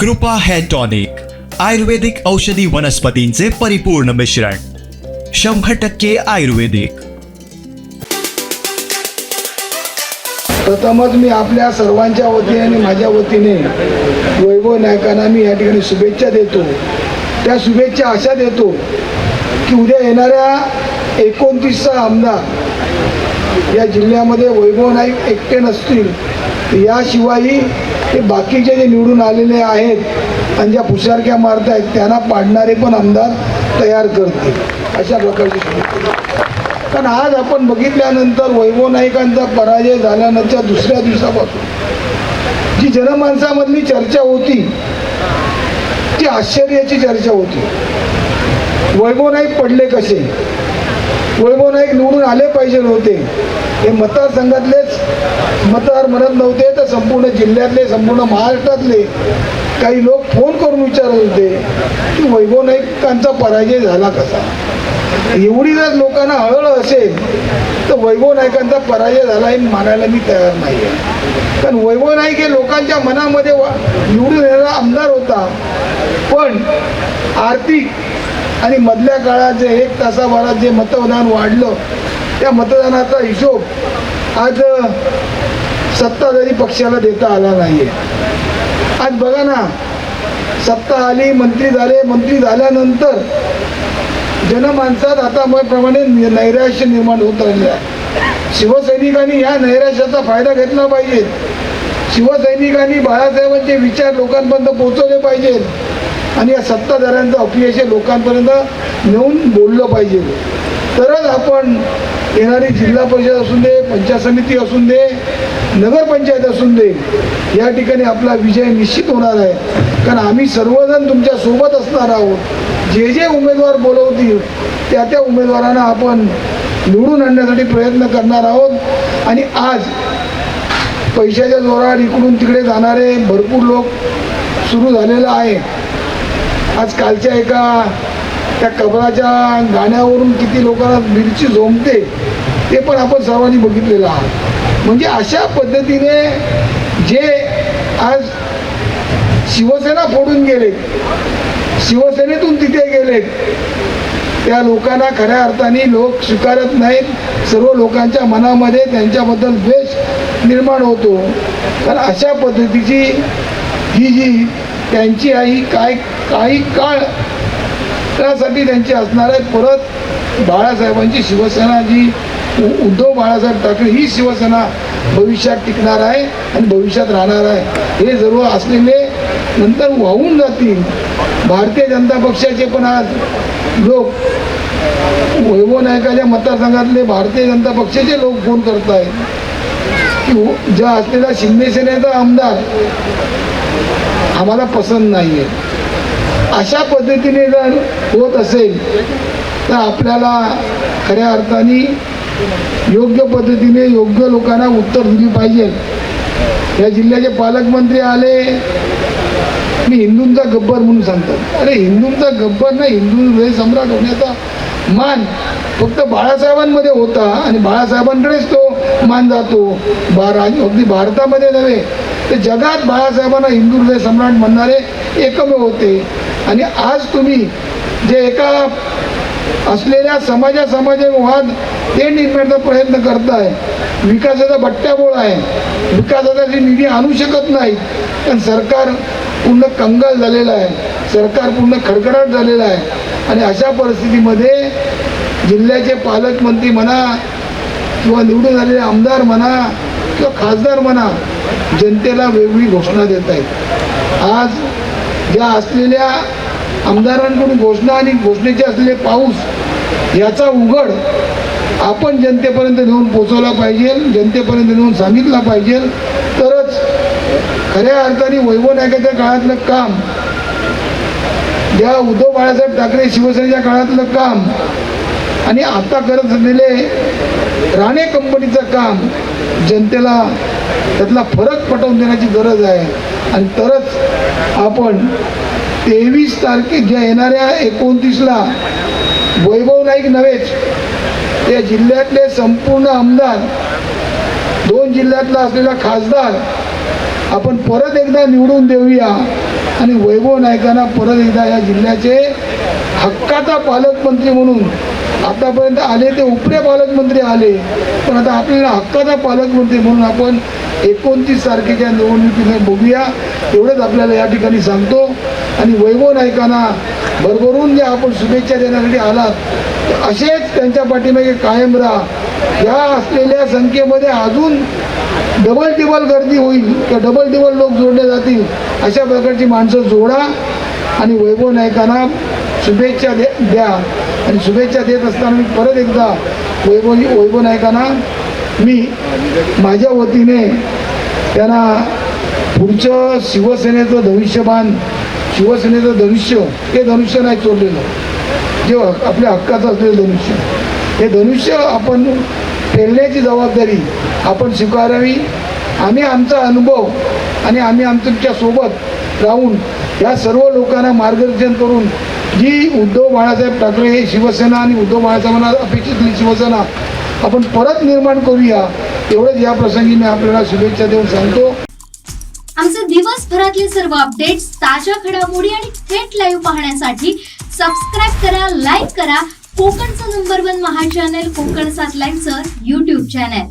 कृपा hair tonic, आयुर्वेदिक औषधी वनस्पतींचे परिपूर्ण मिश्रण, 100% आयुर्वेदिक. प्रथमच मी आपल्या सर्वांच्या वतीने आणि माझ्या वतीने वैभव नायकांना मी या ठिकाणी शुभेच्छा देतो. त्या शुभेच्छा अशा देतो की उद्या येणाऱ्या 29चा आमदार या जिल्ह्यामध्ये वैभव नाईक एकटे नसतील, याशिवायही हे बाकीचे जे निवडून आलेले आहेत आणि ज्या फुशारक्या मारत आहेत त्यांना पाडणारे पण आमदार तयार करतील, अशा प्रकारची शुभेच्छा. कारण आज आपण बघितल्यानंतर वैभव नाईकांचा पराजय झाल्यानंतर दुसऱ्या दिवसापासून जी जनमानसामधली चर्चा होती ती आश्चर्याची चर्चा होती. वैभव नाईक पडले कसे, वैभव नाईक निवडून आले पाहिजे होते, हे मतदारसंघातलेच मतदार म्हणत नव्हते तर संपूर्ण जिल्ह्यातले, संपूर्ण महाराष्ट्रातले काही लोक फोन करून विचारत होते की वैभव नाईकांचा पराजय झाला कसा. एवढी जर लोकांना हळहळ असेल तर वैभव नाईकांचा पराजय झाला हे मानायला मी तयार नाही आहे. कारण वैभव नाईक हे लोकांच्या मनामध्ये निवडून येणारा आमदार होता, पण आर्थिक आणि मधल्या काळात जे 1 तासाभरात जे मतदान वाढलं त्या मतदानाचा हिशोब आज सत्ताधारी पक्षाला देता आला नाही आहे. आज बघा ना, सत्ता आली, मंत्री झाले, मंत्री झाल्यानंतर जनमानसात आता प्रमाणे नैराश्य निर्माण होत राहिले आहे. शिवसैनिकांनी या नैराश्याचा फायदा घेतला पाहिजे. शिवसैनिकांनी बाळासाहेबांचे विचार लोकांपर्यंत पोहोचवले पाहिजेत आणि या सत्ताधाऱ्यांचं अपयश लोकांपर्यंत नेऊन बोललं पाहिजे. तरच आपण येणारी जिल्हा परिषद असून दे, पंचायत समिती असून दे, नगरपंचायत असून दे, या ठिकाणी आपला विजय निश्चित होणार आहे. कारण आम्ही सर्वजण तुमच्या सोबत असणार आहोत. जे जे उमेदवार बोलवतील त्या त्या उमेदवारांना आपण निवडून आणण्यासाठी प्रयत्न करणार आहोत. आणि आज पैशाच्या जोरावर इकडून तिकडे जाणारे भरपूर लोक सुरू झालेलं आहे. आज कालच्या एका त्या कबराच्या गाण्यावरून किती लोकांना मिरची झोंबते ते पण आपण सर्वांनी बघितलेलं आहात. म्हणजे अशा पद्धतीने जे आज शिवसेना फोडून गेले, शिवसेनेतून तिथे गेले, त्या लोकांना खऱ्या अर्थाने लोक स्वीकारत नाहीत. सर्व लोकांच्या मनामध्ये त्यांच्याबद्दल द्वेष निर्माण होतो. कारण अशा पद्धतीची ही जी त्यांची आई काही काळ त्यासाठी त्यांची असणार आहे. परत बाळासाहेबांची शिवसेना जी उद्धव बाळासाहेब ठाकरे ही शिवसेना भविष्यात टिकणार आहे आणि भविष्यात राहणार आहे. हे सर्व असलेले नंतर वाहून जातील. भारतीय जनता पक्षाचे पण आज लोक वैभव नायकाच्या मतदारसंघातले भारतीय जनता पक्षाचे लोक फोन करत आहेत की ज्या असलेला शिंदे सेनेचा आमदार आम्हाला पसंत नाही आहे. अशा पद्धतीने जर होत असेल तर आपल्याला खऱ्या अर्थाने योग्य पद्धतीने योग्य लोकांना उत्तर दिली पाहिजे. या जिल्ह्याचे पालकमंत्री आले, मी हिंदूंचा गब्बर म्हणून सांगतात. अरे हिंदूंचा गब्बर नाही, हिंदू सम्राट होण्याचा मान फक्त बाळासाहेबांमध्ये होता आणि बाळासाहेबांकडेच तो मान जातो. अगदी भारतामध्ये नव्हे तर जगात बाळासाहेबांना हिंदू हृदय सम्राट म्हणणारे एकमेव होते. आणि आज तुम्ही जे एका असलेल्या समाजाचे वाद ते निर्माणाचा प्रयत्न करताय, विकासाचा बट्ट्याबोळ आहे, विकासाचा निधी आणू शकत नाही. पण सरकार पूर्ण कंगाल झालेलं आहे, सरकार पूर्ण खडखडाट झालेलं आहे. आणि अशा परिस्थितीमध्ये जिल्ह्याचे पालकमंत्री म्हणा किंवा निवडून आलेले आमदार म्हणा किंवा खासदार म्हणा जनतेला वेगळी घोषणा देत आहेत. आज ज्या असलेल्या आमदारांकडून घोषणा आणि घोषणेचे असलेले पाऊस याचा उघड आपण जनतेपर्यंत नेऊन पोचवला पाहिजे, जनतेपर्यंत नेऊन सांगितला पाहिजे. तरच खऱ्या अर्थाने वैभव नायकाच्या काळातलं काम, ज्या उद्धव बाळासाहेब ठाकरे शिवसेनेच्या काळातलं काम आणि आता करत असलेले राणे कंपनीचं काम जनतेला त्यातला फरक पटवून देण्याची गरज आहे. आणि तरच आपण 23 तारखेच्या येणाऱ्या 29ला वैभव नाईक नव्हेच त्या जिल्ह्यातले संपूर्ण आमदार, 2 जिल्ह्यातला असलेला खासदार आपण परत एकदा निवडून देऊया आणि वैभव नाईकांना परत एकदा या जिल्ह्याचे हक्काचा पालकमंत्री म्हणून, आतापर्यंत आले ते उपरे पालकमंत्री आले, पण आता आपल्याला हक्काचा पालकमंत्री म्हणून आपण 29 तारखेच्या निवडणुकीने बघूया, एवढंच आपल्याला या ठिकाणी सांगतो. आणि वैभव नाईकांना भरभरून जे आपण शुभेच्छा देण्यासाठी आलात, असेच त्यांच्या पाठीमागे कायम राहा. या असलेल्या संख्येमध्ये अजून डबल टिबल गर्दी होईल किंवा डबल टिबल लोक जोडले जातील, अशा प्रकारची माणसं जोडा आणि वैभव नाईकांना शुभेच्छा द्या. आणि शुभेच्छा देत असताना मी परत एकदा वैभव नाईकांना मी माझ्या वतीने त्यांना पुढचं शिवसेनेचं भविष्यवान, शिवसेनेचं धनुष्य, हे धनुष्य नाही चोरलेलं, जे आपल्या हक्काचं असलेलं धनुष्य, हे धनुष्य आपण पेरण्याची जबाबदारी आपण स्वीकारावी. आम्ही आमचा अनुभव आणि आम्ही आमच्या सोबत राहून या सर्व लोकांना मार्गदर्शन करून जी उद्धव बाळासाहेब ठाकरे हे शिवसेना आणि उद्धव बाळासाहेबांना अपेक्षित शिवसेना आपण परत निर्माण करूया, एवढंच या प्रसंगी मी आपल्याला शुभेच्छा देऊन सांगतो. आमचे दिवसभरातले सर्व अपडेट्स, ताज्या घडामोडी आणि थेट लाईव्ह पाहण्यासाठी सबस्क्राईब करा, लाईक करा कोकणचं नंबर 1 महा चॅनल कोकण 7 लाईव्हचं YouTube चॅनल.